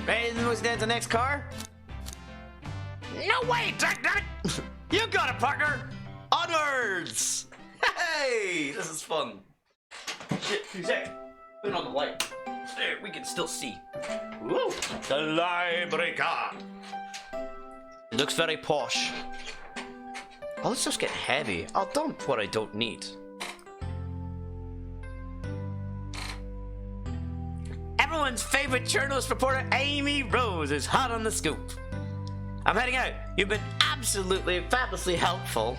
Ready to move down to the next car? No way, Jack! You got it, partner! Onwards! Hey! This is fun. Shit, who's that? Put on the light. There, we can still see. Woo! The library car! It looks very posh. Oh, let's just get heavy. I'll dump what I don't need. Everyone's favorite journalist reporter, Amy Rose, is hot on the scoop. I'm heading out. You've been absolutely fabulously helpful.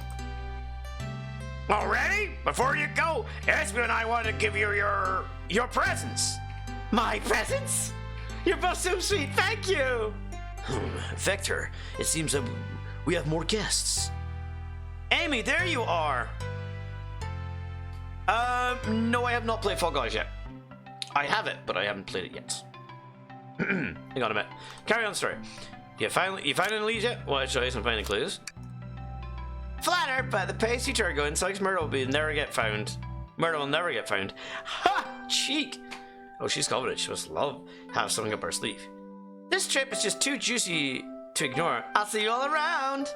Already? Before you go, Espio and I want to give you your presents. My presents? You're both so sweet, thank you! Vector, it seems that we have more guests. Amy, there you are! No, I have not played Fall Guys yet. I have it, but I haven't played it yet. Hang on a minute. Carry on, story. You found any leads yet? Well, show you some finding clues. Flattered by the pace you turn going, Sykes Murder will never get found. Murder will never get found. Ha! Cheek! Oh, she's confident. She must have something up her sleeve. This trip is just too juicy to ignore. I'll see you all around.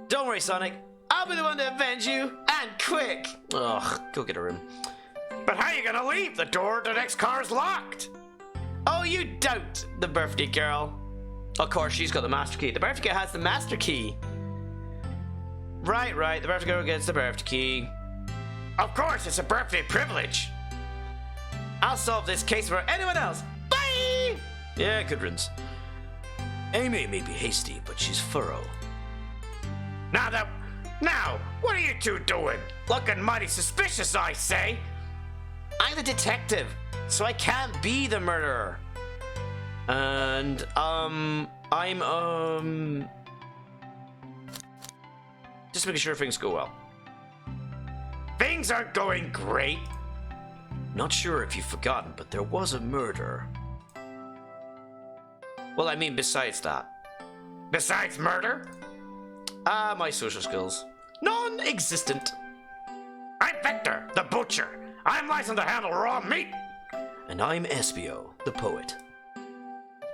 Don't worry, Sonic. I'll be the one to avenge you, and quick. Ugh, go get a room. But how are you gonna leave? The door to the next car's locked. Oh, you doubt the birthday girl. Of course, she's got the master key. The birthday girl has the master key. Right. The birthday girl gets the birthday key. Of course, it's a birthday privilege. I'll solve this case for anyone else. Bye! Yeah, good riddance. Amy may be hasty, but she's thorough. Now, what are you two doing? Looking mighty suspicious, I say. I'm the detective, so I can't be the murderer. And, I'm, just making sure things go well. Things aren't going great. Not sure if you've forgotten, but there was a murder. Well, I mean, besides that. Besides murder? My social skills. Non-existent. I'm Vector, the butcher. I'm licensed to handle raw meat. And I'm Espio, the poet.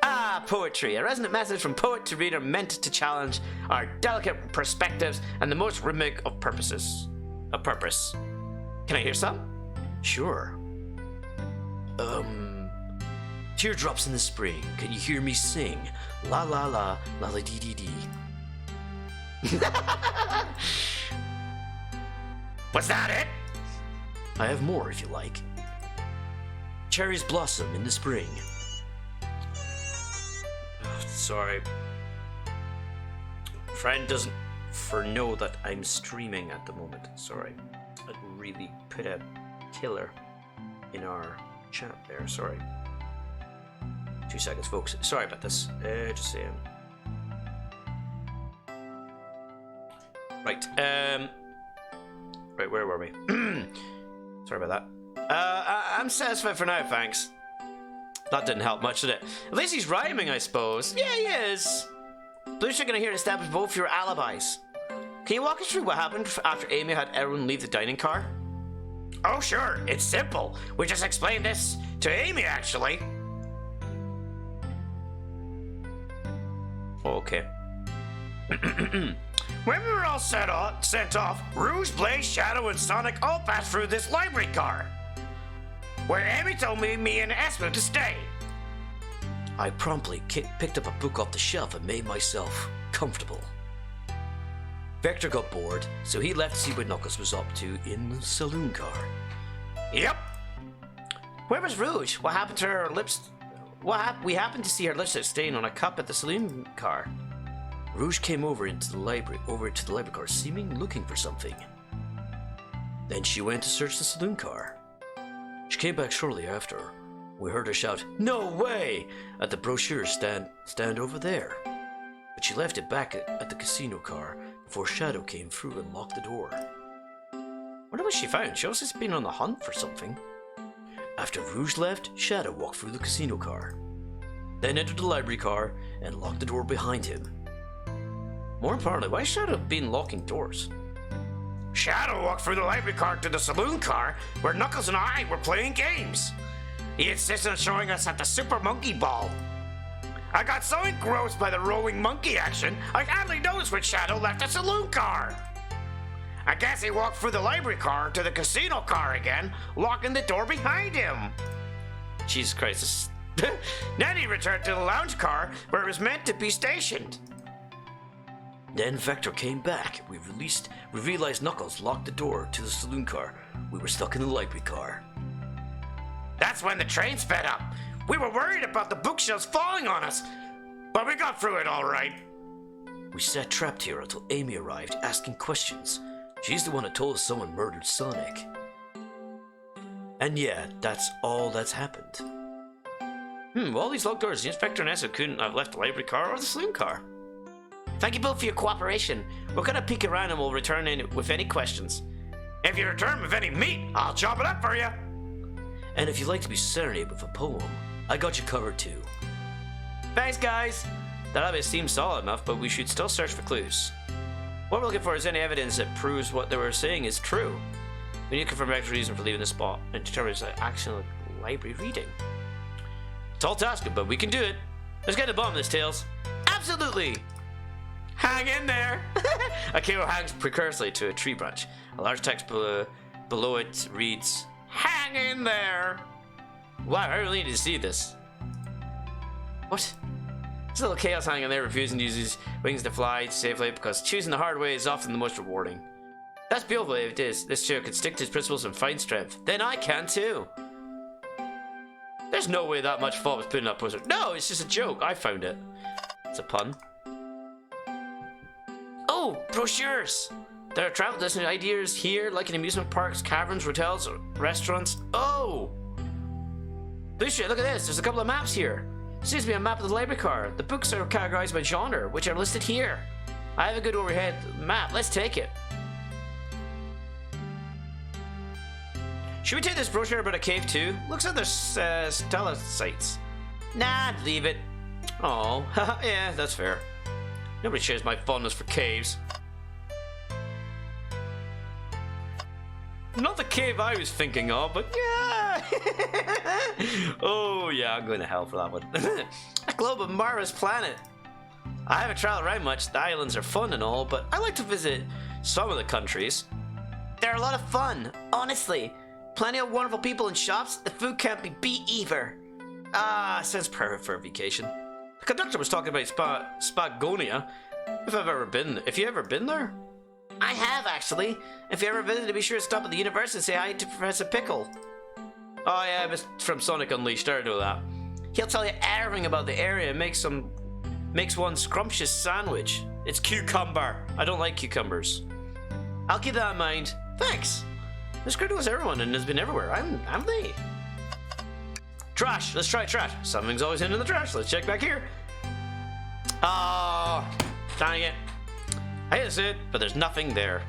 Ah, poetry. A resonant message from poet to reader meant to challenge our delicate perspectives and the most rhythmic of purpose. Can I hear some? Sure. Teardrops in the spring, can you hear me sing? La la la, la la dee dee dee. Was that it? I have more if you like. Cherries blossom in the spring. Sorry. Friend doesn't know that I'm streaming at the moment. Sorry. I'd really put a killer in our chat there. Sorry. 2 seconds, folks. Sorry about this. Just saying. Right. Right, where were we? Sorry about that. I'm satisfied for now, thanks. That didn't help much, did it? At least he's rhyming, I suppose. Yeah, he is. Blue's gonna here to establish both your alibis. Can you walk us through what happened after Amy had everyone leave the dining car? Oh, sure. It's simple. We just explained this to Amy, actually. Okay. When we were all sent off, Rouge, Blaze, Shadow, and Sonic all passed through this library car, where Amy told me and Espio to stay. I promptly picked up a book off the shelf and made myself comfortable. Vector got bored, so he left to see what Knuckles was up to in the saloon car. Yep. Where was Rouge? What happened to her lips? We happened to see her lipstick stain on a cup at the saloon car. Rouge came over to the library car, seeming looking for something. Then she went to search the saloon car. She came back shortly after. We heard her shout, "No way!" at the brochure stand over there. But she left it back at the casino car before Shadow came through and locked the door. What was she found? She also been on the hunt for something. After Rouge left, Shadow walked through the casino car, then entered the library car and locked the door behind him. More importantly, why should Shadow been locking doors? Shadow walked through the library car to the saloon car where Knuckles and I were playing games. He insisted on showing us at the Super Monkey Ball. I got so engrossed by the rolling monkey action, I hardly noticed when Shadow left the saloon car. I guess he walked through the library car to the casino car again, locking the door behind him. Jesus Christ. Then he returned to the lounge car where it was meant to be stationed. Then Vector came back. We realized Knuckles locked the door to the saloon car. We were stuck in the library car. That's when the train sped up. We were worried about the bookshelves falling on us, but we got through it all right. We sat trapped here until Amy arrived, asking questions. She's the one that told us someone murdered Sonic. And yeah, that's all that's happened. Well, all these locked doors, the Inspector and Esso couldn't have left the library car or the saloon car. Thank you both for your cooperation. We're gonna peek around and we'll return in with any questions. If you return with any meat, I'll chop it up for you. And if you'd like to be serenaded with a poem, I got you covered too. Thanks, guys. That obviously seems solid enough, but we should still search for clues. What we're looking for is any evidence that proves what they were saying is true. We need to confirm Vector's reason for leaving the spot and determine its actual library reading. Tall task, but we can do it. Let's get to the bottom of this, Tails. Absolutely! Hang in there! A cable hangs precursorily to a tree branch. A large text below it reads, "Hang in there!" Wow, I really need to see this. What? This little chaos hanging there refusing to use his wings to fly safely because choosing the hard way is often the most rewarding. That's beautiful if it is. This chair could stick to his principles and find strength. Then I can too. There's no way that much thought was put in that poster. No, it's just a joke. I found it. It's a pun. Oh, brochures. There are travel destination ideas here, like in amusement parks, caverns, hotels, restaurants. Oh! Lucia, look at this. There's a couple of maps here. Seems to be a map of the library car. The books are categorized by genre, which are listed here. I have a good overhead map. Let's take it. Should we take this brochure about a cave too? Looks like there's stalactites. Nah, leave it. Oh, yeah, that's fair. Nobody shares my fondness for caves. Not the cave I was thinking of, but yeah. Oh yeah, I'm going to hell for that one. A globe of Mara's planet. I haven't traveled around much. The islands are fun and all, but I like to visit some of the countries. They're a lot of fun, honestly. Plenty of wonderful people and shops. The food can't be beat either. Ah, sounds perfect for a vacation. The conductor was talking about Spagonia. If you ever been there? I have, actually. If you ever visited, be sure to stop at the university and say hi to Professor Pickle. Oh yeah, from Sonic Unleashed, I know that. He'll tell you everything about the area and makes one scrumptious sandwich. It's cucumber. I don't like cucumbers. I'll keep that in mind. Thanks. This crew knows everyone and has been everywhere, haven't they? Trash. Let's try trash. Something's always in the trash. Let's check back here. Oh, dang it. I hate to say it, but there's nothing there.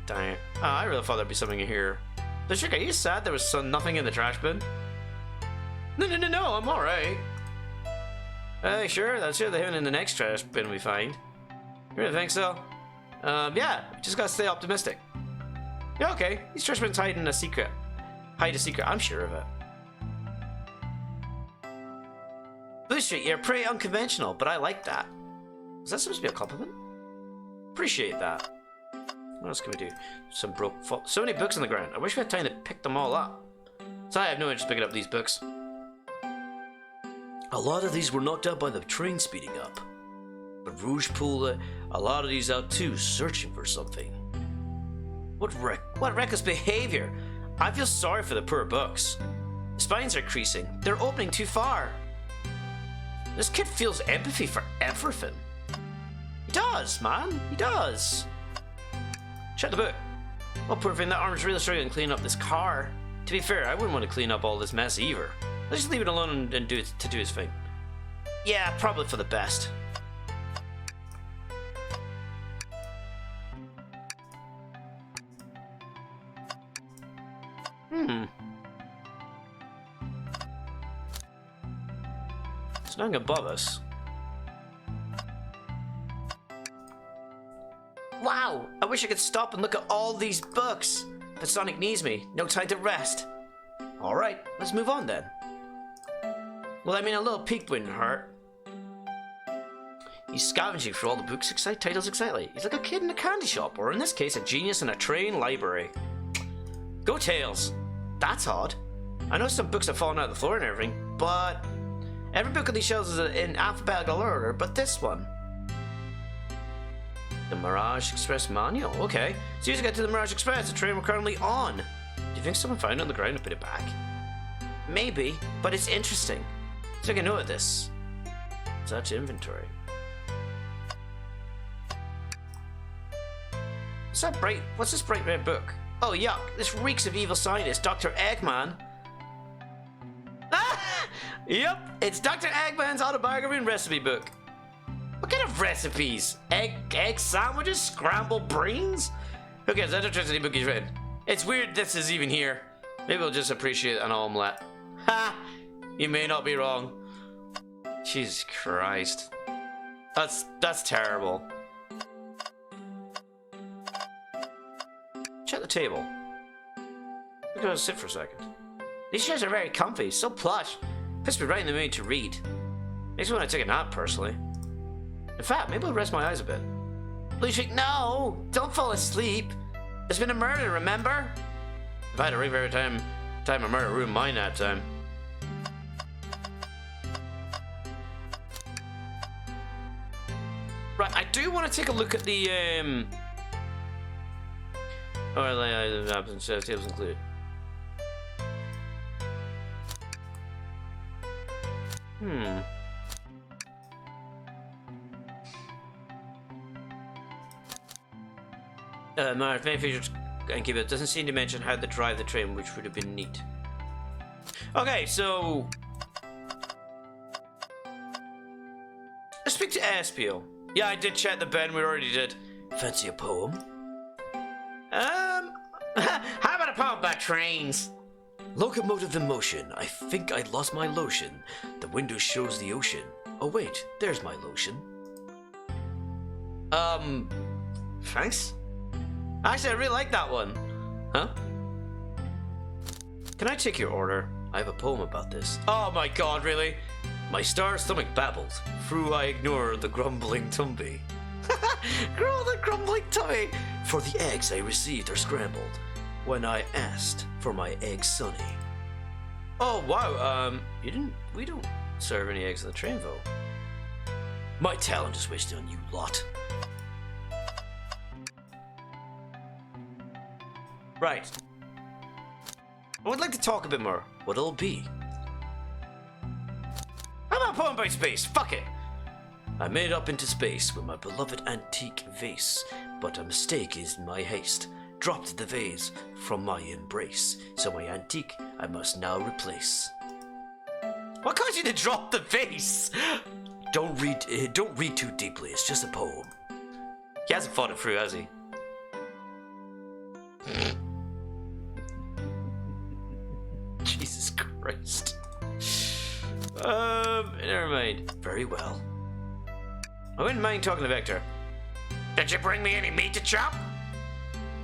Dang it. Oh, I really thought there'd be something in here. But Trick, are you sad there was nothing in the trash bin? No, I'm alright. Sure, that's it. They have it in the next trash bin we find. You really think so? Yeah, just gotta stay optimistic. Yeah, okay. These trash bins hide a secret. I'm sure of it. Blue Street, you're pretty unconventional, but I like that. Is that supposed to be a compliment? Appreciate that. What else can we do? So many books on the ground. I wish we had time to pick them all up. So I have no interest in picking up these books. A lot of these were knocked out by the train speeding up. But Rouge pulled a lot of these out too, searching for something. What reckless behavior! I feel sorry for the poor books. The spines are creasing. They're opening too far. This kid feels empathy for everything. He does, man. He does. Check the book. Oh, poor thing. That arm's really struggling to clean up this car. To be fair, I wouldn't want to clean up all this mess either. Let's just leave it alone and do his thing. Yeah, probably for the best. There's nothing above us. Wow! I wish I could stop and look at all these books. But Sonic needs me. No time to rest. Alright, let's move on then. Well, I mean, a little peek wouldn't hurt. He's scavenging through all the books titles excitedly. He's like a kid in a candy shop, or in this case, a genius in a train library. Go Tails. That's odd. I know some books have fallen out of the floor and everything, but every book on these shelves is in alphabetical order, but this one. The Mirage Express manual. Okay. So you just get to the Mirage Express, the train we're currently on. Do you think someone found it on the ground and put it back? Maybe, but it's interesting. So I can note this. Such inventory. What's this bright red book? Oh yuck, this reeks of evil scientist, Dr. Eggman. Ah! Yep, it's Dr. Eggman's autobiography and recipe book. What kind of recipes? Egg sandwiches? Scrambled brains? Who cares? I don't trust any book he's read. It's weird this is even here. Maybe we'll just appreciate an omelette. Ha! You may not be wrong. Jesus Christ. That's terrible. Check the table. We're gonna sit for a second. These chairs are very comfy, so plush. Puts me right in the mood to read. Makes me want to take a nap, personally. In fact, maybe I'll rest my eyes a bit. Blue Streak, no! Don't fall asleep! There's been a murder, remember? If I had a ring every time a murder ruined my nap time. Right, I do want to take a look at the, tables included. My main features and keep it doesn't seem to mention how to drive the train, which would have been neat. Okay, so let's speak to Espio. Yeah, I did chat the Ben. We already did. Fancy a poem? How about a poem about trains? Locomotive in motion. I think I lost my lotion. The window shows the ocean. Oh wait, there's my lotion. Thanks. Actually, I really like that one. Huh? Can I take your order? I have a poem about this. Oh my god, really? My starved stomach babbled. Through I ignore the grumbling tummy. Grow the grumbling tummy. For the eggs I received are scrambled when I asked for my egg sunny. Oh wow, we don't serve any eggs on the train though. My talent is wasted on you lot. Right. I would like to talk a bit more. What'll it be? How about a poem about space? Fuck it. I made up into space with my beloved antique vase, but a mistake is in my haste. Dropped the vase from my embrace, so my antique I must now replace. What caused you to drop the vase? Don't read too deeply. It's just a poem. He hasn't thought it through, has he? Jesus Christ. Never mind. Very well. I wouldn't mind talking to Vector. Did you bring me any meat to chop?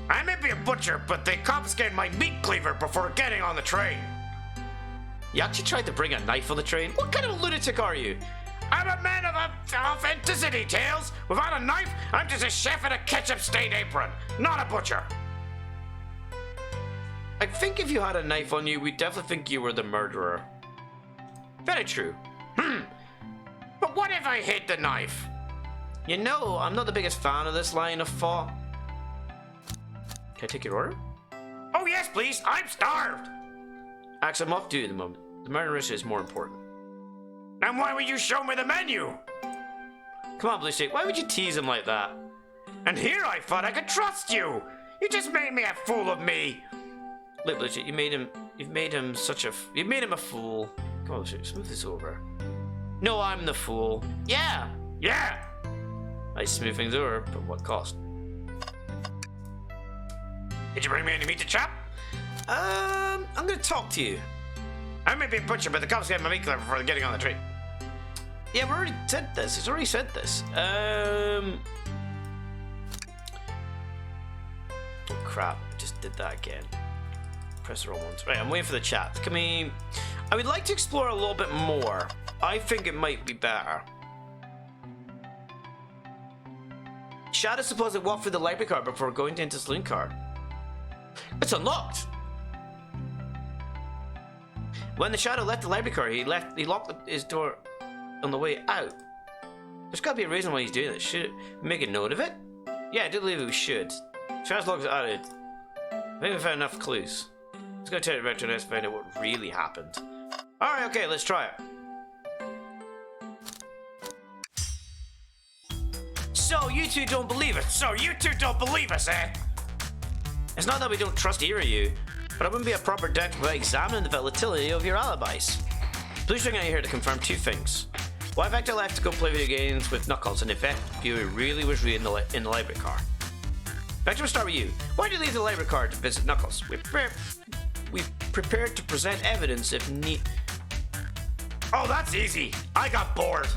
I may be a butcher, but they confiscated my meat cleaver before getting on the train. You actually tried to bring a knife on the train? What kind of a lunatic are you? I'm a man of authenticity, Tails. Without a knife, I'm just a chef in a ketchup-stained apron, not a butcher. I think if you had a knife on you, we'd definitely think you were the murderer. Very true. But what if I hid the knife? You know, I'm not the biggest fan of this line of thought. Can I take your order? Oh yes, please. I'm starved. Actually, I'm off duty at the moment. The murder issue is more important. Then why would you show me the menu? Come on, Blue Streak, why would you tease him like that? And here I thought I could trust you. You just made me a fool of me. Look, Blue Streak, you've made him a fool. Come on, Blue Streak, smooth this over. No, I'm the fool. Yeah. I smooth things over, but what cost? Did you bring me any meat to chop? I'm gonna talk to you. I may be a butcher, but the cops get my meat cleaver before getting on the train. Yeah, we already said this. He's already said this. Oh crap! I just did that again. Press the wrong ones. Right, I'm waiting for the chat. I would like to explore a little bit more. I think it might be better. Shadow supposedly walked through the library car before going into the saloon car. It's unlocked! When the Shadow left the library car, he locked his door on the way out. There's gotta be a reason why he's doing this. Should we make a note of it? Yeah, I do believe we should. Shadow's locked out. I think we found enough clues. Let's go take it back to this and find out what really happened. Alright, okay, let's try it. So, you two don't believe it? So you two don't believe us, eh? It's not that we don't trust either of you, but I wouldn't be a proper detective without examining the validity of your alibis. Please bring out here to confirm two things. Why Vector left to go play video games with Knuckles, and if you really was reading in the library car. Vector, we'll start with you. Why did you leave the library car to visit Knuckles? We've prepared to present evidence if need. Oh, that's easy. I got bored.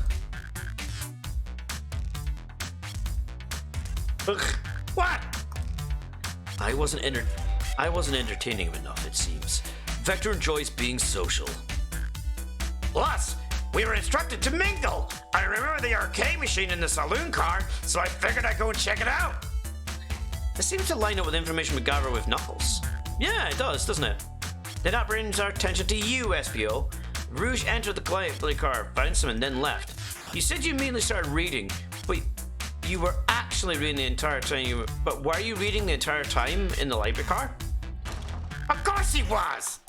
Ugh. What? I wasn't entertaining him enough, it seems. Vector enjoys being social. Plus, we were instructed to mingle. I remember the arcade machine in the saloon car, so I figured I'd go and check it out. This seems to line up with information we gathered with Knuckles. Yeah, it does, doesn't it? Then that brings our attention to you, Espio. Rouge entered the library car, found some, and then left. You said you immediately started reading, but you were actually reading the entire time. But were you reading the entire time in the library car? Of course he was.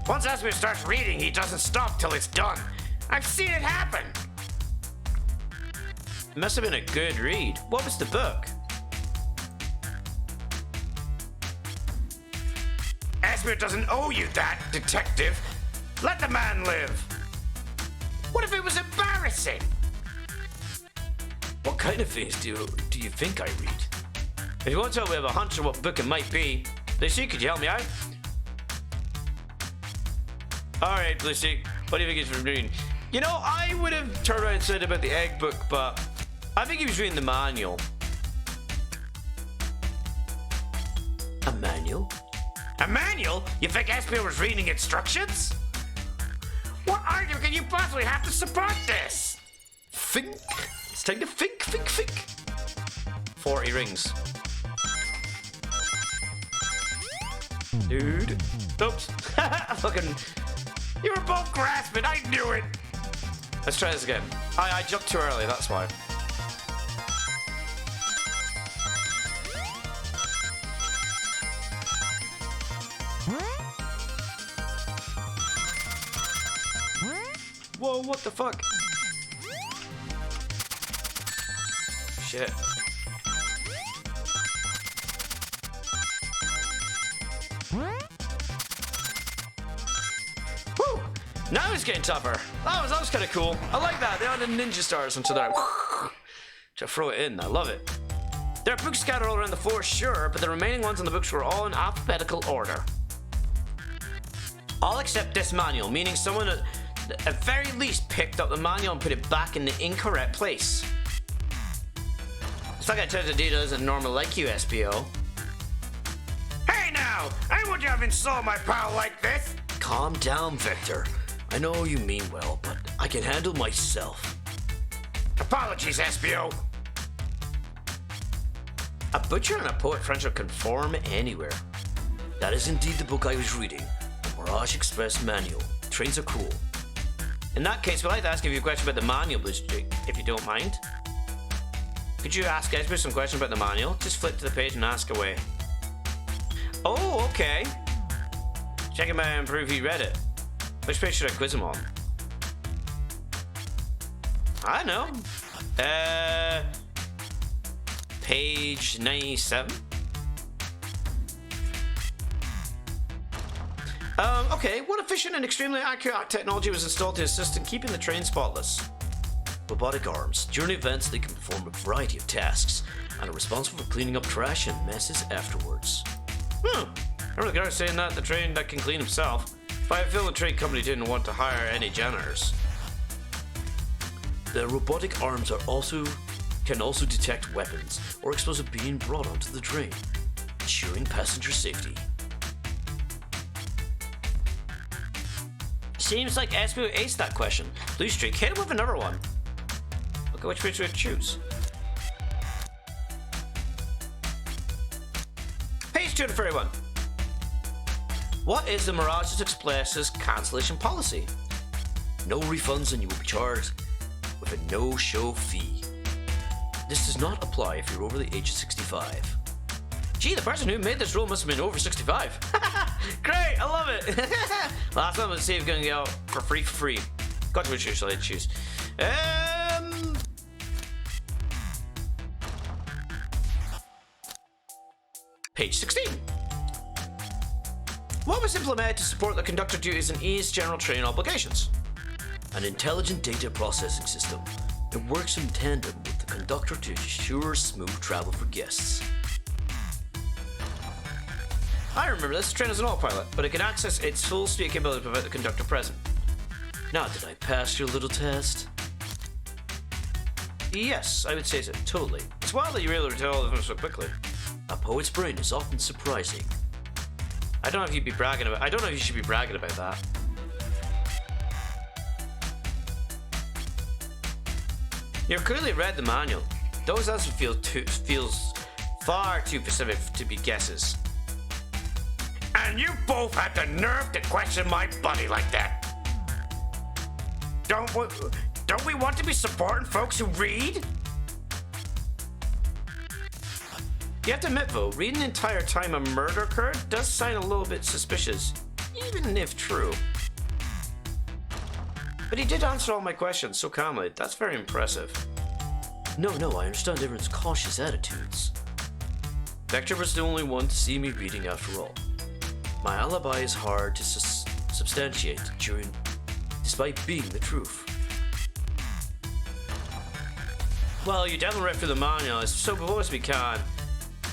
Once Espio starts reading, he doesn't stop till it's done. I've seen it happen. It must have been a good read. What was the book? Espio doesn't owe you that, detective. Let the man live. What if it was embarrassing? What kind of things do you think I read? If you want to tell, we have a hunch of what book it might be. Lucy, could you help me out? Alright, Lucy, what do you think he's from reading? You know, I would have turned around and said about the egg book, but I think he was reading the manual. A manual? A manual? You think Espio was reading instructions? What argument can you possibly have to support this? Think. It's time to think. 40 rings. Dude. Oops. Fucking. You were both grasping, I knew it. Let's try this again. I jumped too early, that's why. Whoa, what the fuck? Shit. Woo! Now it's getting tougher. That was kind of cool. I like that. They added ninja stars into there. To throw it in. I love it. There are books scattered all around the floor, sure, but the remaining ones on the books were all in alphabetical order. All except this manual, meaning someone at very least picked up the manual and put it back in the incorrect place. It's like I tried to do this in normal like you, Espio. Hey now! I wouldn't have insulted my pal like this! Calm down, Vector. I know you mean well, but I can handle myself. Apologies, Espio. A butcher and a poet friendship can form anywhere. That is indeed the book I was reading, the Mirage Express Manual. Trains are cool. In that case, we'd like to ask you a question about the manual, Blue Streak, if you don't mind. Could you ask Espio some questions about the manual? Just flip to the page and ask away. Oh, okay. Check him out and prove he read it. Which page should I quiz him on? I know. Page 97. Okay, what efficient and extremely accurate technology was installed to assist in keeping the train spotless? Robotic arms. During events, they can perform a variety of tasks and are responsible for cleaning up trash and messes afterwards. I remember the guy saying that the train that can clean himself. But I feel the train company didn't want to hire any janitors. The robotic arms can also detect weapons or explosive being brought onto the train, ensuring passenger safety. Seems like Espio aced that question. Blue Streak, hit him with another one. Okay, which page do we choose? Page 231. What is the Mirage Express's cancellation policy? No refunds and you will be charged with a no-show fee. This does not apply if you're over the age of 65. Gee, the person who made this rule must have been over 65. Great, I love it. Last time, let's see if we can go for free. Got to choose, so I choose. Page 16. What was implemented to support the conductor duties and ease general train obligations? An intelligent data processing system. It works in tandem with the conductor to ensure smooth travel for guests. I remember this. The train is an autopilot, but it can access its full speed capability without the conductor present. Now, did I pass your little test? Yes, I would say so. Totally. It's wild that you're able to tell all of them so quickly. A poet's brain is often surprising. I don't know if you'd be bragging about. I don't know if you should be bragging about that. You've clearly read the manual. Those answers feels far too specific to be guesses. And you both had the nerve to question my buddy like that. Don't we want to be supporting folks who read? You have to admit though, reading the entire time a murder occurred does sound a little bit suspicious, even if true. But he did answer all my questions so calmly. That's very impressive. No, I understand everyone's cautious attitudes. Vector was the only one to see me reading after all. My alibi is hard to substantiate despite being the truth. Well, you definitely read through the manual, so before we can.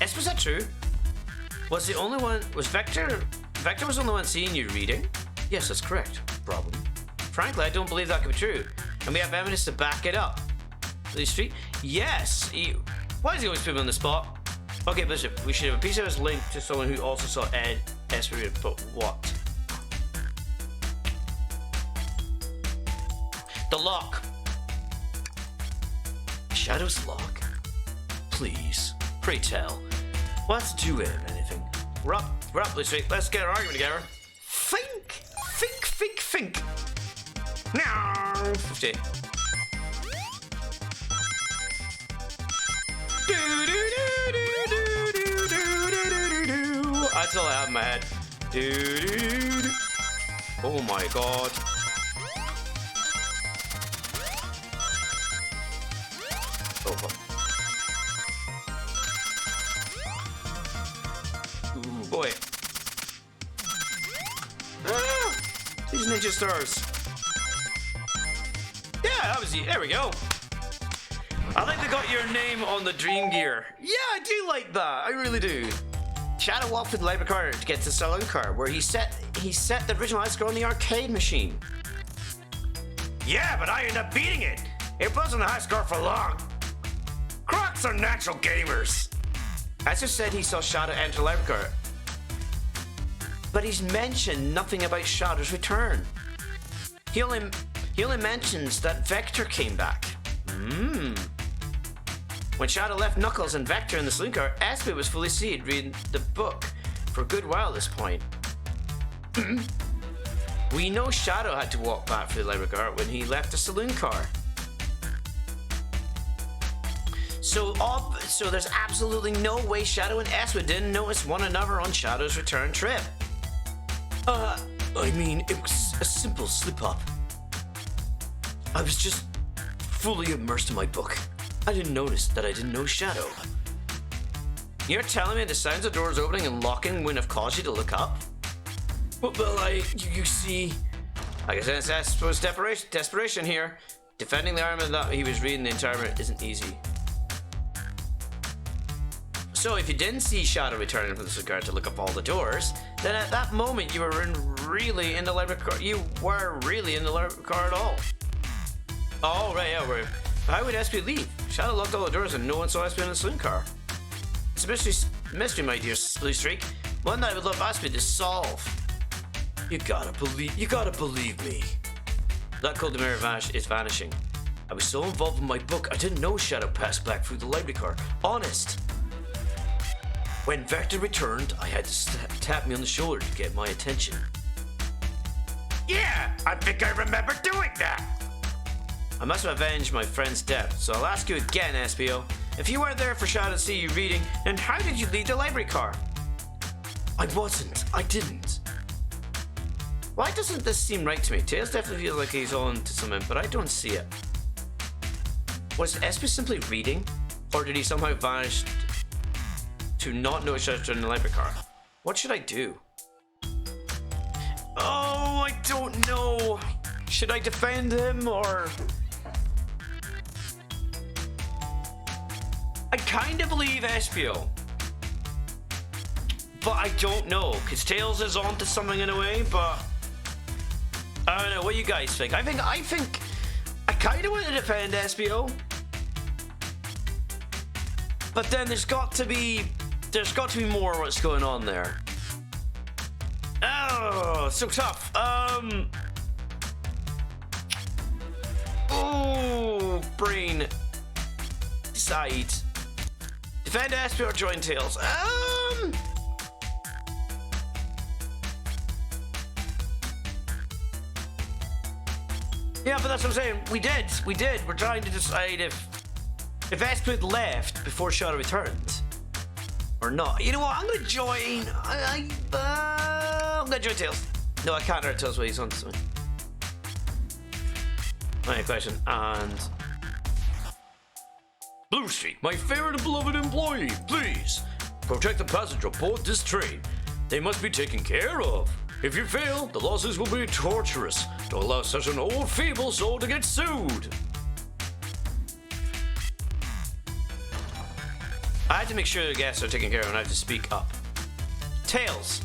Was that true? Was the only one? Was Vector? Vector was the only one seeing you reading? Yes, that's correct. Problem. Frankly, I don't believe that could be true, and we have evidence to back it up. The street? Yes. Why does he always put me on the spot? Okay, Bishop, we should have a piece of his link to someone who also saw Ed Espio, but what? The lock. Shadow's lock? Please, pray tell. What's to do with anything? We're up, Lucy. Let's get our argument together. Think. No. 50. That's all I have in my head. Oh my god. Oh fuck. Ooh boy. Ah, these ninja stars. Yeah, that was there we go. I think they got your name on the Dream Gear. Yeah, I do like that. I really do. Shadow walked with the library car to get to the saloon car, where he set the original ice cream on the arcade machine. Yeah, but I ended up beating it. It wasn't a high score for long. Crocs are natural gamers. As just said, he saw Shadow enter the library car, but he's mentioned nothing about Shadow's return. He only mentions that Vector came back. When Shadow left Knuckles and Vector in the saloon car, Espio was fully seated reading the book for a good while at this point. We know Shadow had to walk back for the library car when he left the saloon car. So there's absolutely no way Shadow and Espio didn't notice one another on Shadow's return trip. I mean, it was a simple slip-up. I was just fully immersed in my book. I didn't notice that I didn't know Shadow. You're telling me the sounds of doors opening and locking wouldn't have caused you to look up? Well, you see... I guess that's Espio's desperation here. Defending the armor that he was reading the entire minute isn't easy. So if you didn't see Shadow returning from the cigar to look up all the doors, then at that moment you were really in the library car. You were really in the library car at all. Oh, right, yeah, right. How would Espio leave? Shadow locked all the doors and no one saw Espio in the saloon car. It's a mystery, my dear Blue Streak. One that I would love Espio to solve. You gotta believe me. That cold mirror is vanishing. I was so involved in my book, I didn't know Shadow passed back through the library car. Honest. When Vector returned, I had to tap me on the shoulder to get my attention. Yeah, I think I remember doing that. I must have avenged my friend's death, so I'll ask you again, Espio. If you weren't there for Shadow to see you reading, then how did you leave the library car? I wasn't. I didn't. Why doesn't this seem right to me? Tails definitely feels like he's on to something, but I don't see it. Was Espio simply reading? Or did he somehow vanish to not know Shadow in the library car? What should I do? Oh, I don't know. Should I defend him or... I kind of believe Espio. But I don't know, because Tails is on to something in a way, but... I don't know, what do you guys think? I think I kind of want to defend Espio. But then there's got to be more what's going on there. Oh, so tough. Oh, brain. Decide. Defend Espio or join Tails. Yeah, but that's what I'm saying. We did. We're trying to decide if Espio had left before Shadow returned or not. You know what? I'm gonna join. I'm gonna join Tails. No, I can't hurt Tails while he's on to me. My question and Blue Street, my favorite and beloved employee, please protect the passenger aboard this train. They must be taken care of. If you fail, the losses will be torturous. Don't allow such an old feeble soul to get sued. I had to make sure the guests are taken care of and I have to speak up. Tails.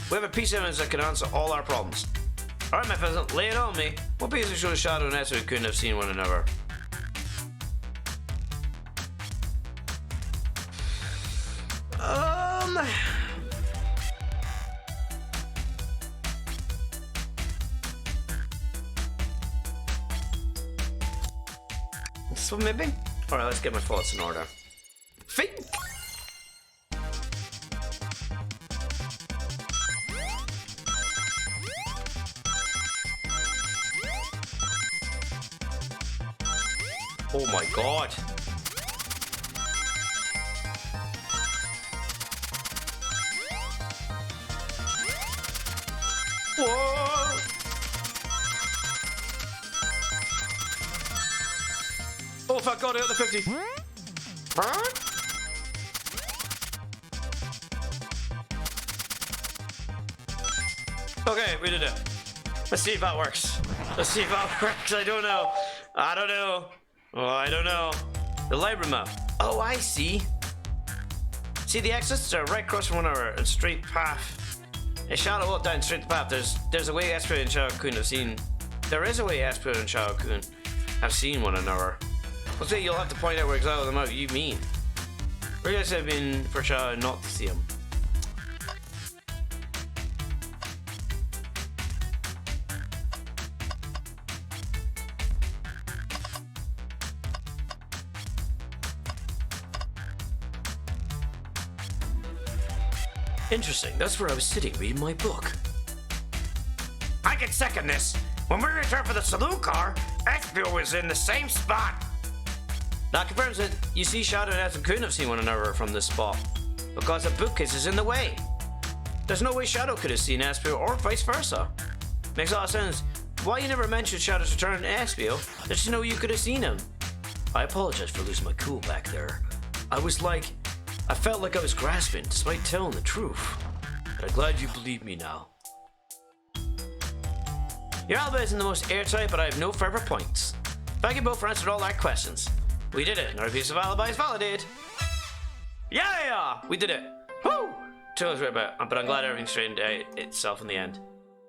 We have a piece of evidence that can answer all our problems. Alright, my pheasant, lay it on me. What piece of shows Shadow and Espio couldn't have seen one another? This one maybe? Alright, let's get my thoughts in order. Think! Oh my god! Whoa! Oh fuck god, I got the 50! Huh? Okay, we did it. Let's see if that works. Let's see if that works. I don't know. I don't know. Oh, I don't know. The library map. Oh, I see. See, the exits are right across from one another. A straight path. A Shadow walked down straight path. There's a way Espio and Shadow couldn't have seen. There is a way Espio and Shadow couldn't have seen one another. Well, say you'll have to point out where exactly the map you mean. Where you guys have been for Shadow not to see him. Interesting, that's where I was sitting reading my book. I can second this. When we returned for the saloon car, Espio was in the same spot. That confirms it. You see, Shadow and Espio couldn't have seen one another from this spot because the bookcase is in the way. There's no way Shadow could have seen Espio or vice versa. Makes a lot of sense. Why you never mentioned Shadow's return to Espio? There's no way you could have seen him. I apologize for losing my cool back there. I felt like I was grasping despite telling the truth. But I'm glad you believe me now. Your alibi isn't the most airtight, but I have no further points. Thank you both for answering all our questions. We did it, and our piece of alibi is validated. Yeah! We did it. Woo! Tails right about, but I'm glad everything straightened out itself in the end.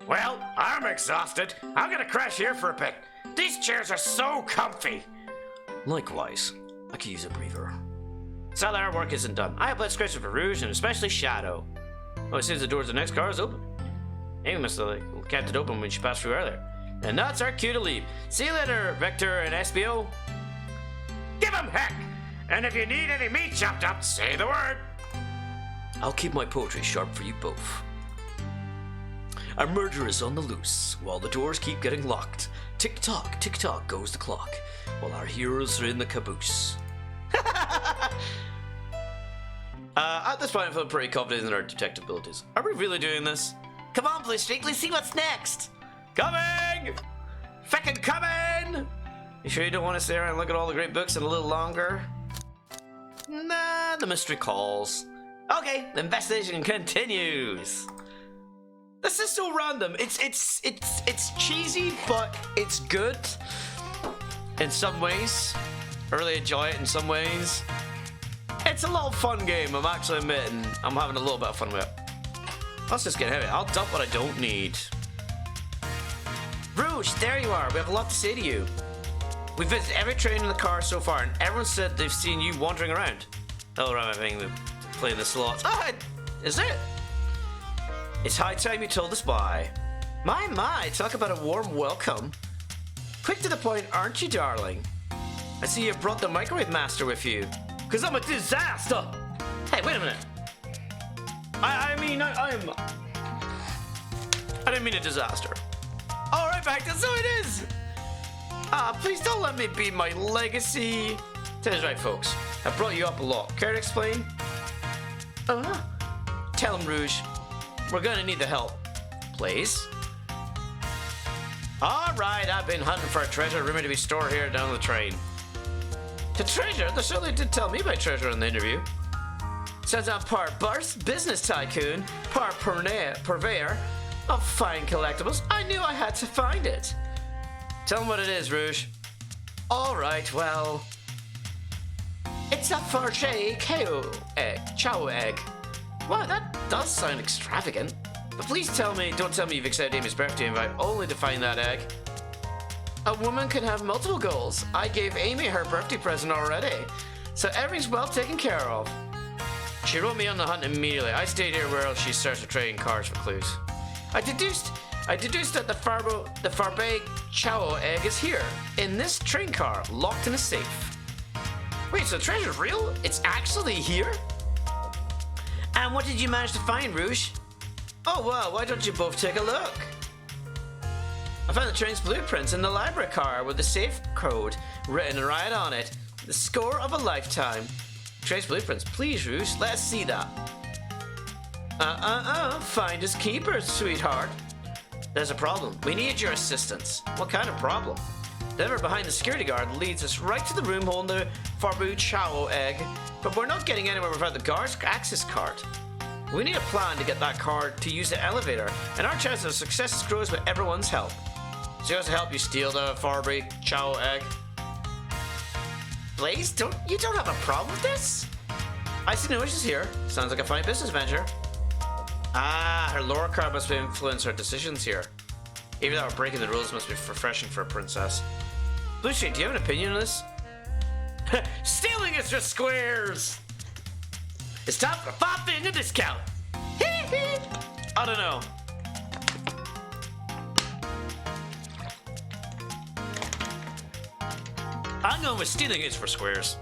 Well, I'm exhausted. I'm gonna crash here for a bit. These chairs are so comfy. Likewise, I could use a breather. Sad that our work isn't done. I have less scratches for Rouge and especially Shadow. Oh, it seems the door to the next car is open. Amy must have kept it open when she passed through earlier. And that's our cue to leave. See you later, Vector and Espio. Give him heck! And if you need any meat chopped up, say the word. I'll keep my poetry sharp for you both. Our murderer is on the loose, while the doors keep getting locked. Tick-tock goes the clock, while our heroes are in the caboose. At this point, I feel pretty confident in our detective abilities. Are we really doing this? Come on, Blue Streak, let's see what's next. Coming! Feckin' coming! You sure you don't want to stay around and look at all the great books and a little longer? Nah, the mystery calls. Okay, the investigation continues. This is so random. It's cheesy, but it's good in some ways. I really enjoy it in some ways. It's a little fun game, I'm actually admitting. I'm having a little bit of fun with it. Let's just get heavy. I'll dump what I don't need. Rouge, there you are. We have a lot to say to you. We visited every train in the car so far, and everyone said they've seen you wandering around. Oh, right, I'm playing the slots. Ah, is it? It's high time you told us why. My, talk about a warm welcome. Quick to the point, aren't you, darling? I see you brought the microwave master with you. Cause I'm a disaster! Hey, wait a minute. I didn't mean a disaster. Alright, Vector, so it is! Please don't let me be my legacy. That is right, folks. I brought you up a lot. Care to explain? Tell him, Rouge. We're gonna need the help. Please? Alright, I've been hunting for a treasure rumored to be stored here down the train. The treasure? They certainly did tell me about treasure in the interview. Says I'm part business tycoon, part purveyor of fine collectibles. I knew I had to find it. Tell them what it is, Rouge. Alright, well... It's a Farche Chow egg. Wow, that does sound extravagant. But please don't tell me you've accepted Amy's birthday invite only to find that egg. A woman can have multiple goals. I gave Amy her birthday present already, so everything's well taken care of. She wrote me on the hunt immediately. I stayed here while she started trading cars for clues. I deduced that the Farbe Chow egg is here, in this train car, locked in a safe. Wait, so the treasure's real? It's actually here? And what did you manage to find, Rouge? Oh well, why don't you both take a look? I found the train's blueprints in the library car with the safe code written right on it. The score of a lifetime. Train's blueprints, please, Rouge, let us see that. Finders keepers, sweetheart. There's a problem. We need your assistance. What kind of problem? The lever behind the security guard leads us right to the room holding the Farbu Chow egg, but we're not getting anywhere without the guard's access card. We need a plan to get that card to use the elevator, and our chance of success grows with everyone's help. So you to help you steal the Farbu Chow egg. Blaze, you don't have a problem with this? I see no issues here. Sounds like a fine business venture. Her lore card must influence her decisions here. Even though breaking the rules must be refreshing for a princess. Blue Street, do you have an opinion on this? Stealing is just squares! It's time for a 5-finger discount! I don't know. I'm going with stealing is for squares.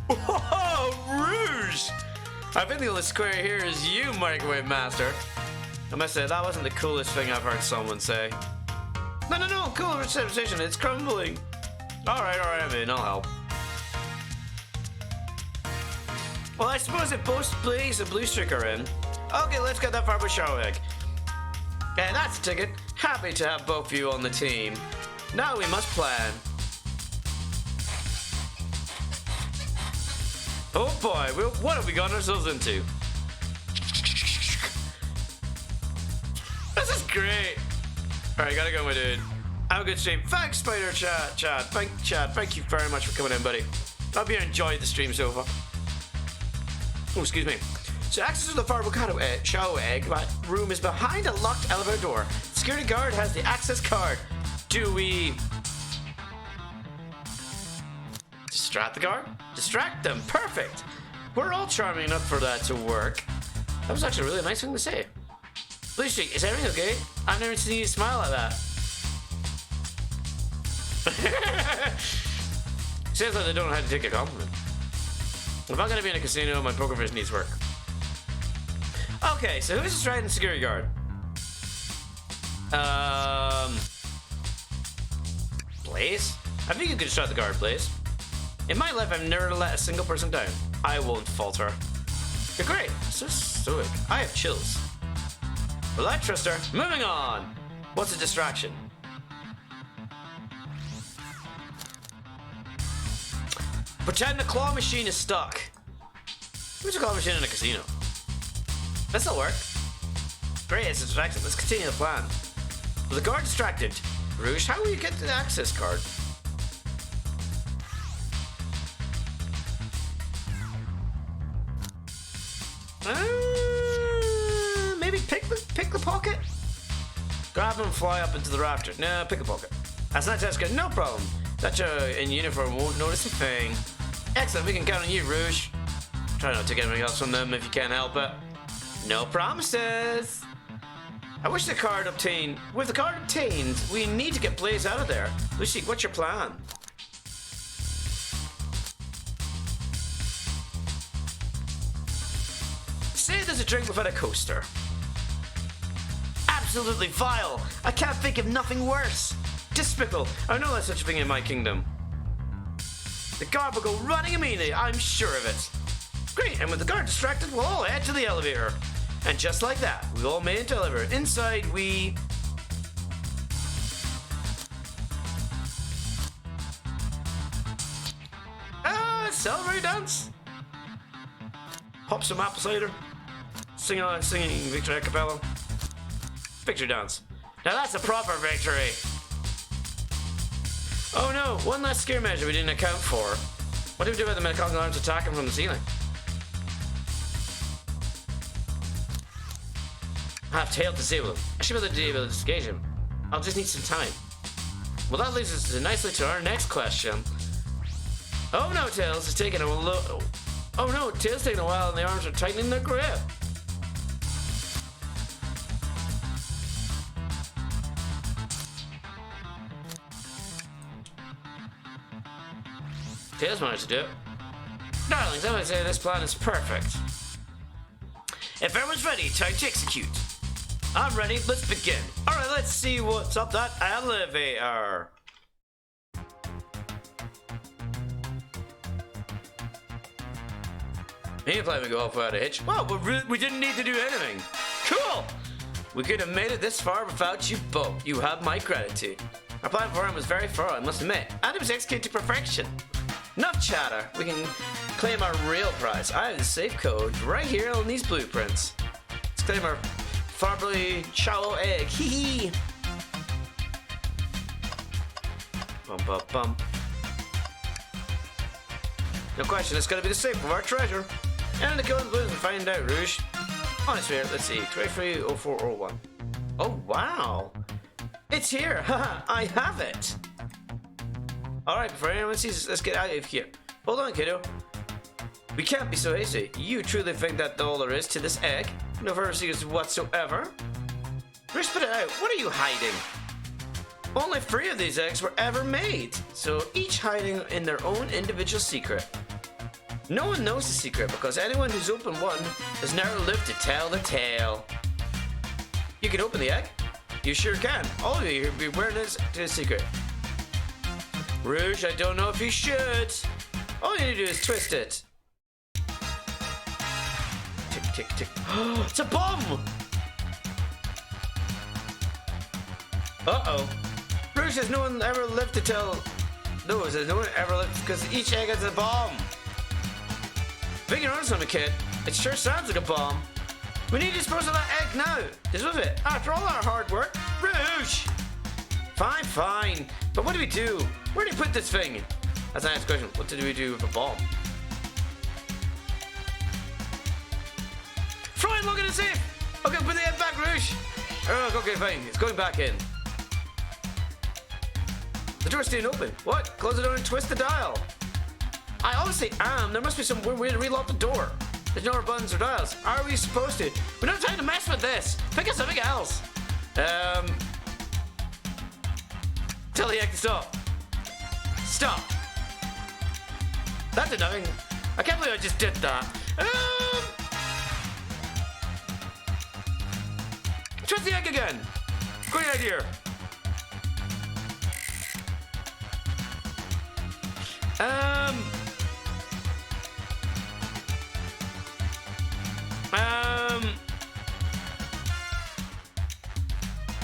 Whoa, Rouge! I think the only square here is you, Microwave Master. I must say, that wasn't the coolest thing I've heard someone say. No, cool reception, it's crumbling. Alright, I'm in, I'll help. Well, I suppose if both Blaze and Blue Streak are in. Okay, let's get that Farber Show egg. And that's a ticket. Happy to have both of you on the team. Now we must plan. Oh boy, what have we gotten ourselves into? This is great. Alright, gotta go, my dude. Have a good stream. Thanks, Spider Chad. Thank you very much for coming in, buddy. Hope you enjoyed the stream so far. Oh, excuse me. So access to the Farbocado Show egg room is behind a locked elevator door. The security guard has the access card. Do we distract the guard? Distract them. Perfect. We're all charming enough for that to work. That was actually a really nice thing to say. Blue Streak, is everything okay? I've never seen you smile like that. Seems like they don't know how to take a compliment. If I'm gonna be in a casino, my poker face needs work. Okay, so who's the strident security guard? Blaze? I think you could shut the guard, Blaze. In my life, I've never let a single person down. I won't falter. You're great. So stoic. I have chills. Well, I trust her. Moving on. What's a distraction? Pretend the claw machine is stuck. Who's a claw machine in a casino? This'll work. Great, it's a distraction. Let's continue the plan. With the guard distracted, Rouge, how will you get to the access card? Maybe pick the pocket? Grab him and fly up into the rafter. No, pick a pocket. That's not Jessica, no problem. That in uniform won't notice a thing. Excellent, we can count on you, Rouge. Try not to take anything else from them if you can't help it. No promises. I wish the card obtained. With the card obtained, we need to get Blaze out of there. Lucy, what's your plan? Say there's a drink without a coaster. Absolutely vile. I can't think of nothing worse. Despicable. I know there's such a thing in my kingdom. The guard will go running immediately. I'm sure of it. Great, and with the guard distracted, we'll all head to the elevator. And just like that, we all made it to the elevator. Inside, we... celebrate dance. Pop some apple cider. Singing Victory a cappella. Victory dance. Now that's a proper victory. Oh no, one last scare measure we didn't account for. What do we do about the Metacognitive arms attacking from the ceiling? Have tail disable him. I should be able to disengage him. I'll just need some time. Well, that leads us nicely to our next question. Oh no, Tails is taking a Oh no, Tails taking a while and the arms are tightening their grip. Tails managed to do it. Darlings, I would say this plan is perfect. If everyone's ready, time to execute. I'm ready, let's begin. Alright, let's see what's up that elevator. Me and plan we go off without a hitch. Well, we didn't need to do anything. Cool! We could have made it this far without you both. You have my gratitude. Our plan for him was very thorough, I must admit. And it was executed to perfection. Enough chatter. We can claim our real prize. I have the safe code right here on these blueprints. Let's claim our Farbly shallow egg. Hee hee. Bum bum bum. No question, it's gonna be the safe of our treasure. And to go in the blues and find out, Rouge. Honestly, let's see. 230401. Oh wow. It's here. Haha, I have it. Alright, before anyone sees us, let's get out of here. Hold on, kiddo. We can't be so hasty. You truly think that all there is to this egg? No further secrets whatsoever? Rouge, put it out. What are you hiding? Only 3 of these eggs were ever made, so each hiding in their own individual secret. No one knows the secret because anyone who's opened one has never lived to tell the tale. You can open the egg? You sure can. All of you be wearing this to a secret. Rouge, I don't know if you should. All you need to do is twist it. Tick, tick, tick. It's a bomb! Uh-oh. Rouge, has no one ever lived to tell... No, has no one ever lived... Because each egg has a bomb. Think you're on something, kid. It sure sounds like a bomb. We need to dispose of that egg now. Dispose of it. After all our hard work. Rouge! Fine, fine. But what do we do? Where do you put this thing? That's a nice question. What do we do with a bomb? Throw it, look at the safe! Okay, put the egg back, Rouge! Oh, okay, fine. It's going back in. The door's staying open. What? Close the door and twist the dial. I honestly am. There must be some weird way to relock the door. There's no more buttons or dials. Are we supposed to? We don't have time to mess with this. Pick us something else. Tell the egg to stop. Stop. That did nothing. I can't believe I just did that. Twist the egg again. Great idea.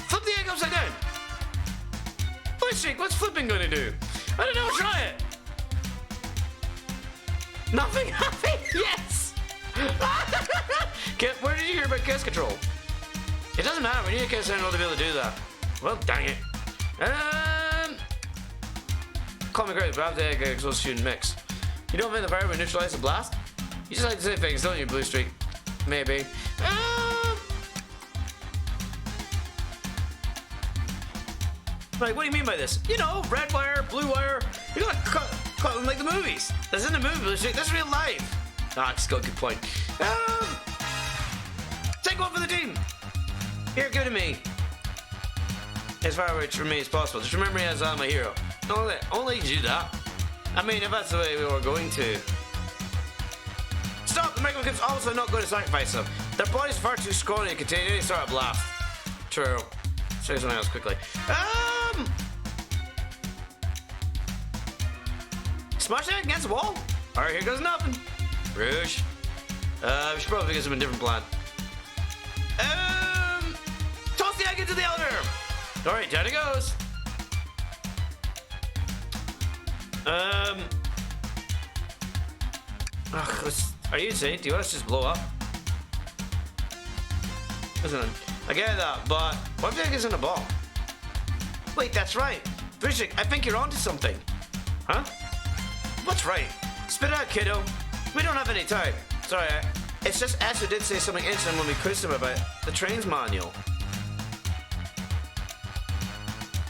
Flip the egg upside down. What's flipping gonna do? I don't know, try it. Nothing happened. Yes. Where did you hear about case control? It doesn't matter. We need a case control to be able to do that. Well, dang it. Call me great, but after the egg exhaust shooting mix. You don't think the fire would neutralize the blast? You just like to say things, don't you, Blue Streak? Maybe. Like, what do you mean by this? You know, red wire, blue wire. You gotta cut them like the movies. That's in the movie, Blue Streak. That's real life. Ah, he's got a good point. Take one for the team. Here, give it to me. As far away from me as possible. Just remember me as I'm a hero. Only do that. I mean, if that's the way we were going to. Stop! The Microchips also not going to sacrifice them. Their body's far too scrawny to contain any sort of blast. True. Say something else quickly. Smash it against the wall. Alright, here goes nothing. Rouge. We should probably get some a different plan. Toss the egg into the elevator. Alright, down it goes. Are you insane? Do you want us to just blow up? Listen, I get that, but what if the egg isn't a ball? Wait, that's right. Vishik, I think you're onto something. Huh? What's right? Spit it out, kiddo. We don't have any time. Sorry, it's just Ash who did say something interesting when we quizzed him about the train's manual.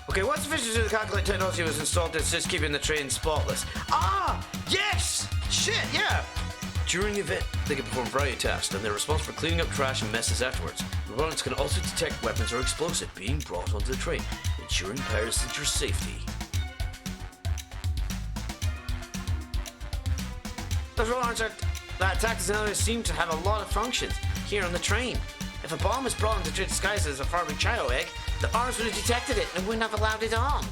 Okay, what's the features of the calculate technology was installed to assist keeping the train spotless? Ah, yes! Shit, yeah! During the event, they can perform variety tasks, and they're responsible for cleaning up trash and messes afterwards. Robots can also detect weapons or explosives being brought onto the train, ensuring passenger safety. Those robots that attack us now seem to have a lot of functions here on the train. If a bomb is brought into the train disguised as a farming child egg, the arms would have detected it and wouldn't have allowed it on.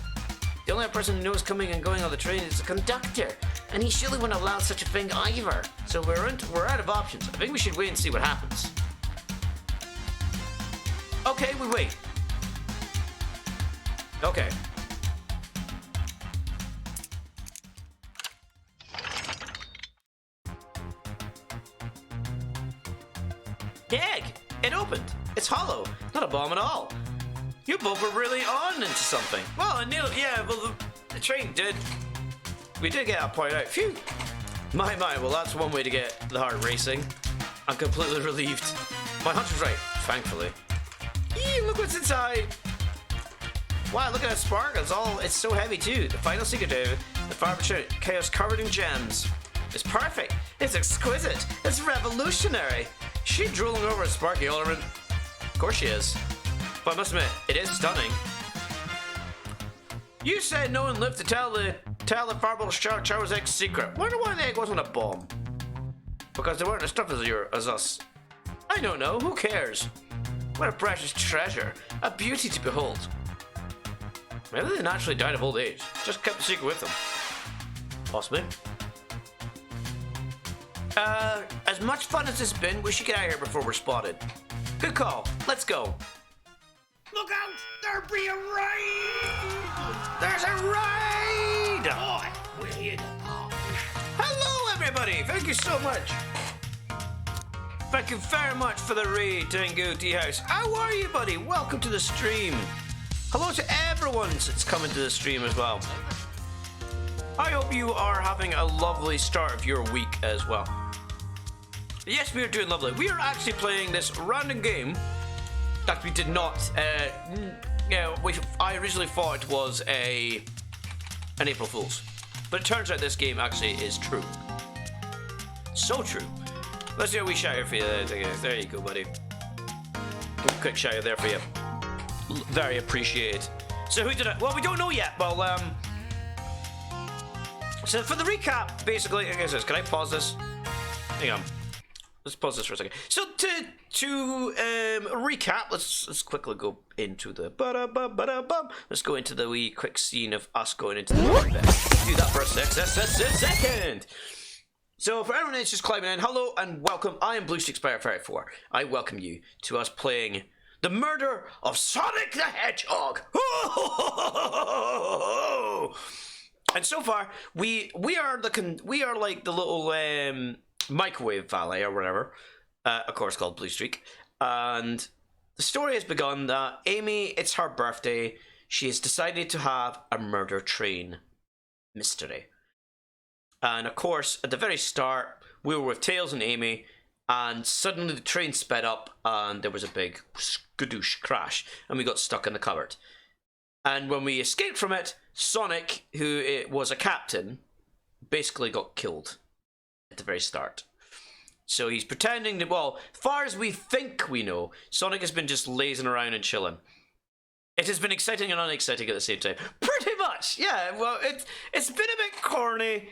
The only person who knows coming and going on the train is the conductor, and he surely wouldn't allow such a thing either. So we're out of options. I think we should wait and see what happens. Okay, we wait. Okay. The egg! It opened! It's hollow! Not a bomb at all! You both were really on into something. Well, Neil, yeah, well, the train did. We did get that point out. Phew! My, well, that's one way to get the heart racing. I'm completely relieved. My hunch was right, thankfully. Eee, look what's inside! Wow, look at that spark. It's so heavy, too. The final secret to the fire chaos covered in gems. It's perfect. It's exquisite. It's revolutionary. Is she drooling over a sparky ornament? Of course she is. But I must admit, it is stunning. You said no one lived to tell the Fireball Shower's egg secret. Wonder why the egg wasn't a bomb. Because they weren't as tough as us. I don't know. Who cares? What a precious treasure. A beauty to behold. Maybe they naturally died of old age. Just kept the secret with them. Possibly. As much fun as it's been, we should get out of here before we're spotted. Good call. Let's go. Look out! There be a raid! There's a raid! Boy, we're in the park. Hello, everybody! Thank you so much. Thank you very much for the raid, Tango Tea House. How are you, buddy? Welcome to the stream. Hello to everyone that's coming to the stream as well. I hope you are having a lovely start of your week as well. Yes, we are doing lovely. We are actually playing this random game that we did not. I originally thought it was an April Fool's, but it turns out this game actually is true. So true. Let's do a wee shout out for you. There you go, buddy. Quick shout out there for you. Very appreciated. So who did it? Well, we don't know yet. Well, so for the recap, basically, can I pause this? Hang on. Let's pause this for a second. So to recap, let's quickly go into the let's go into the wee quick scene of us going into the bit. Do that for a second. So for everyone that's just climbing in, hello and welcome. I am Ssshhh. I welcome you to us playing the murder of Sonic the Hedgehog. And so far, we are like the little microwave valet or whatever, of course called Blue Streak, and the story has begun that Amy, it's her birthday, she has decided to have a murder train mystery. And of course, at the very start, we were with Tails and Amy, and suddenly the train sped up and there was a big skadoosh crash and we got stuck in the cupboard. And when we escaped from it, Sonic, who was a captain, basically got killed at the very start. So he's pretending that, well, as far as we think we know, Sonic has been just lazing around and chilling. It has been exciting and unexciting at the same time. Pretty much, yeah. Well, it's been a bit corny.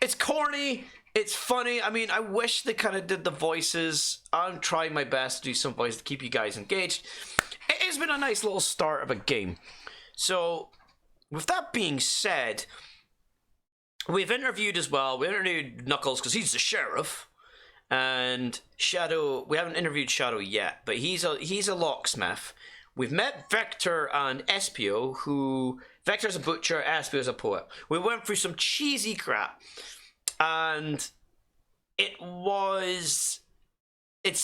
It's corny. It's funny. I mean, I wish they kind of did the voices. I'm trying my best to do some voices to keep you guys engaged. It has been a nice little start of a game. So, with that being said, we've interviewed as well. We interviewed Knuckles because he's the sheriff, and Shadow. We haven't interviewed Shadow yet, but he's a locksmith. We've met Vector and Espio, who Vector's a butcher, Espio's a poet. We went through some cheesy crap, and it's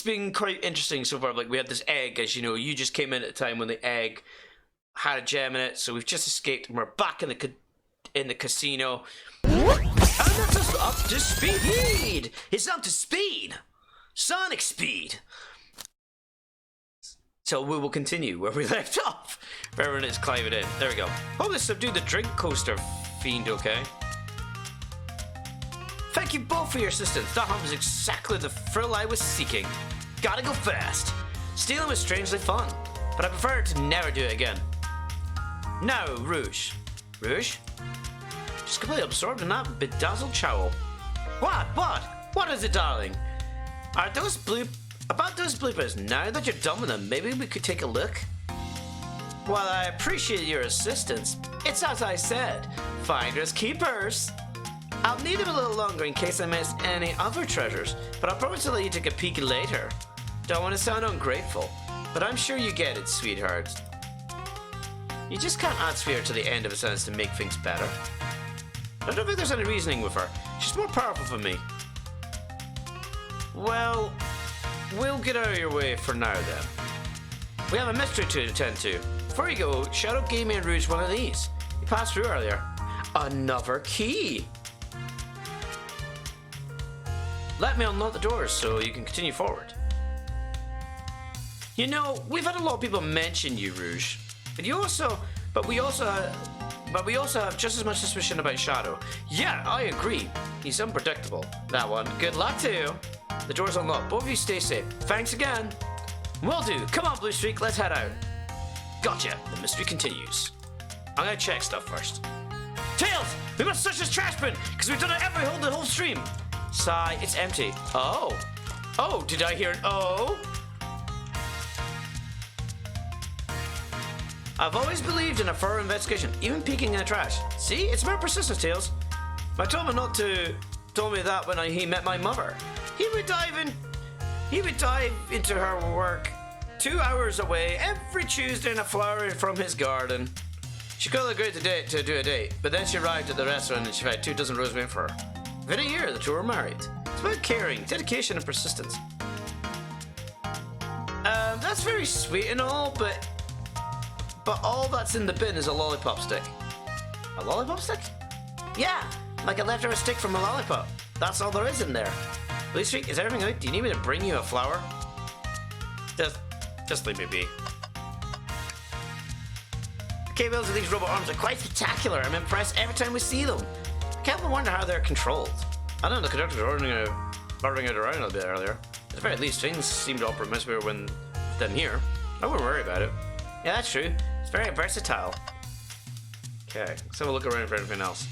been quite interesting so far. Like, we had this egg, as you know, you just came in at a time when the egg had a gem in it, so we've just escaped and we're back in the casino. And that's us up to speed! It's up to speed! Sonic speed! So we will continue where we left off. For everyone that's climbing in. There we go. Oh, let's subdue the drink coaster fiend, okay? Thank you both for your assistance. That was exactly the thrill I was seeking. Gotta go fast. Stealing was strangely fun, but I prefer to never do it again. Now, Rouge. Rouge? Just completely absorbed in that bedazzled chowl. What is it, darling? About those bloopers, now that you're done with them, maybe we could take a look? While I appreciate your assistance, it's as I said, finders keepers. I'll need them a little longer in case I miss any other treasures, but I'll promise to let you take a peek later. Don't want to sound ungrateful, but I'm sure you get it, sweetheart. You just can't add sweetheart to the end of a sentence to make things better. I don't think there's any reasoning with her. She's more powerful than me. Well, we'll get out of your way for now then. We have a mystery to attend to. Before you go, Shadow gave me and Rouge one of these. You passed through earlier. Another key. Let me unlock the doors so you can continue forward. You know, we've had a lot of people mention you, Rouge. But we also have just as much suspicion about Shadow. Yeah, I agree. He's unpredictable. That one. Good luck to you. The door's unlocked. Both of you stay safe. Thanks again. Will do. Come on, Blue Streak. Let's head out. Gotcha. The mystery continues. I'm gonna check stuff first. Tails! We must search this trash bin, because we've done it the whole stream. Sigh, it's empty. Oh. Oh, did I hear an oh? I've always believed in a thorough investigation, even peeking in the trash. See, it's about persistence, Tails. My told me that when he met my mother. He would dive into her work 2 hours away every Tuesday in a flower from his garden. She could have agreed to do a date, but then she arrived at the restaurant and she found 2 dozen roses waiting for her. Within a year, the two were married. It's about caring, dedication, and persistence. That's very sweet and all, but all that's in the bin is a lollipop stick. A lollipop stick? Yeah, like a leftover stick from a lollipop. That's all there is in there. Blue Streak, is everything out? Do you need me to bring you a flower? Just leave me be. The capabilities of these robot arms are quite spectacular. I'm impressed every time we see them. I can't but wonder how they're controlled. I don't know, the conductors are ordering ordering it around a bit earlier. At the very least, things seem to operate much better when than here. I wouldn't worry about it. Yeah, that's true. It's very versatile. Okay, let's have a look around for anything else.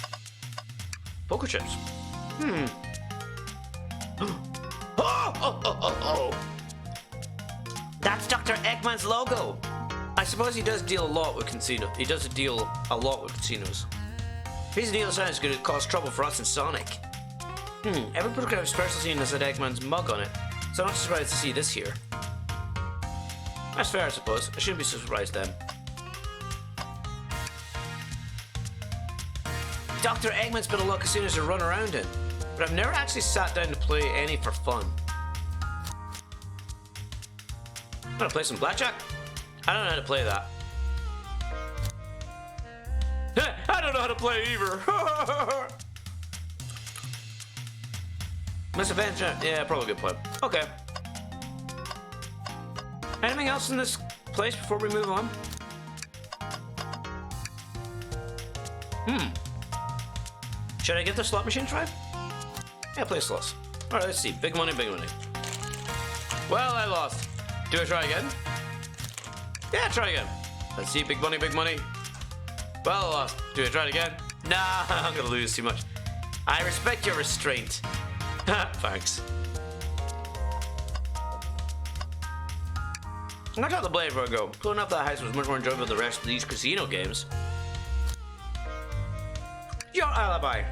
Poker chips. Oh! That's Dr. Eggman's logo. I suppose he does deal a lot with casinos. He does deal a lot with casinos. If his deal sounds good, it cause trouble for us in Sonic. Every program special scene has had Eggman's mug on it, so I'm not surprised to see this here. That's fair, I suppose. I shouldn't be surprised then. Dr. Eggman's been a lot of casinos to run around in, but I've never actually sat down to play any for fun. I'm gonna play some blackjack? I don't know how to play that. I don't know how to play either. Miss Adventure? Yeah, probably a good play. Okay. Anything else in this place before we move on? Should I get the slot machine try? Yeah, play slots. Alright, let's see. Big money, big money. Well, I lost. Do I try again? Yeah, try again. Let's see. Big money, big money. Well, I lost. Do I try it again? Nah, I'm gonna lose too much. I respect your restraint. Thanks. I'm gonna try the blade before I go. Pulling up that house was much more enjoyable than the rest of these casino games. Your alibi.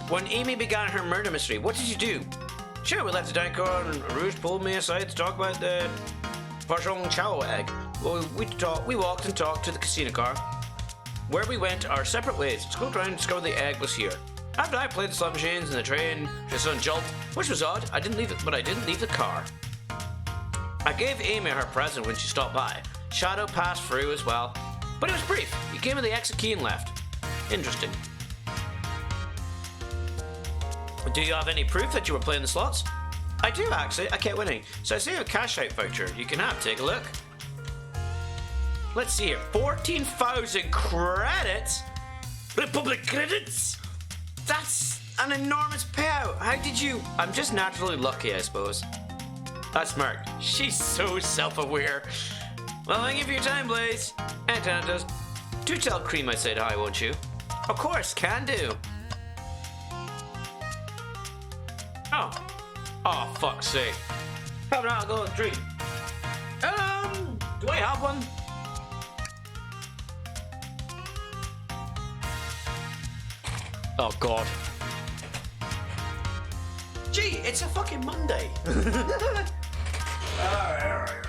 When Amy began her murder mystery, what did you do? Sure, we left the dining car and Rouge pulled me aside to talk about the Vajong Chao egg. Well, we walked and talked to the casino car. Where we went our separate ways. Scrolled around and discovered the egg was here. After I played the slot machines and the train, just on jolt, which was odd. I didn't leave it, but I didn't leave the car. I gave Amy her present when she stopped by. Shadow passed through as well, but it was brief. He came with the exit key and left. Interesting. Do you have any proof that you were playing the slots? I do actually. I kept winning, so I see a cash out voucher you can have. Take a look. Let's see here. 14,000 credits. Republic credits. That's an enormous payout. How did you? I'm just naturally lucky, I suppose. That's Mark. She's so self-aware. Well, thank you for your time, Blaze. And Tantas. Do tell Cream I said hi, won't you? Of course, can do. Oh, fuck's sake. Have an alcoholic drink. Do I have one? Oh, God. Gee, it's a fucking Monday. Alright.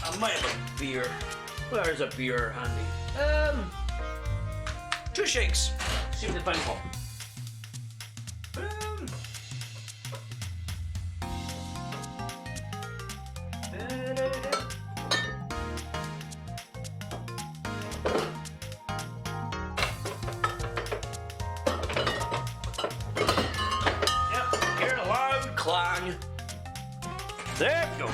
I might have a beer. Where's a beer handy? 2 shakes. See if they find one. Clang. There we go.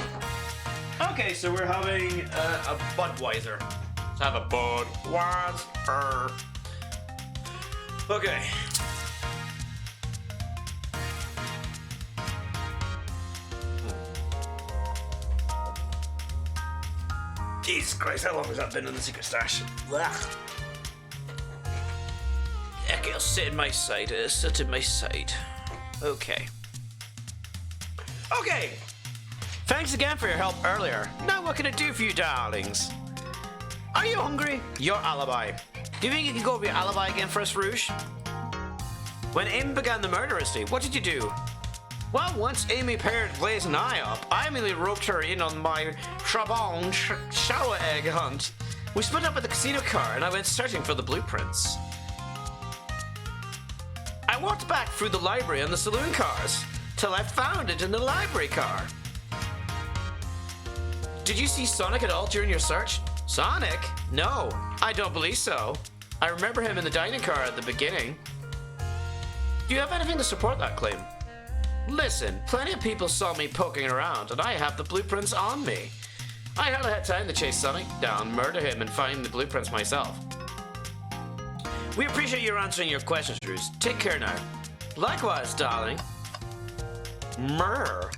Okay, so we're having a Budweiser. Let's have a Budweiser. Okay. Jesus Christ, how long has that been in the secret stash? Blech. Okay, I'll sit in my side. Sit in my side. Okay. Okay. Thanks again for your help earlier. Now what can I do for you, darlings? Are you hungry? Your alibi. Do you think you can go over your alibi again for us, Rouge? When Amy began the murder mystery, what did you do? Well, once Amy paired Blaze and I up, I immediately roped her in on my Trabon shower egg hunt. We split up at the casino car and I went searching for the blueprints. I walked back through the library and the saloon cars till I found it in the library car. Did you see Sonic at all during your search? Sonic? No, I don't believe so. I remember him in the dining car at the beginning. Do you have anything to support that claim? Listen, plenty of people saw me poking around, and I have the blueprints on me. I hardly had time to chase Sonic down, murder him, and find the blueprints myself. We appreciate your answering your questions, Rouge. Take care now. Likewise, darling. Myrrh.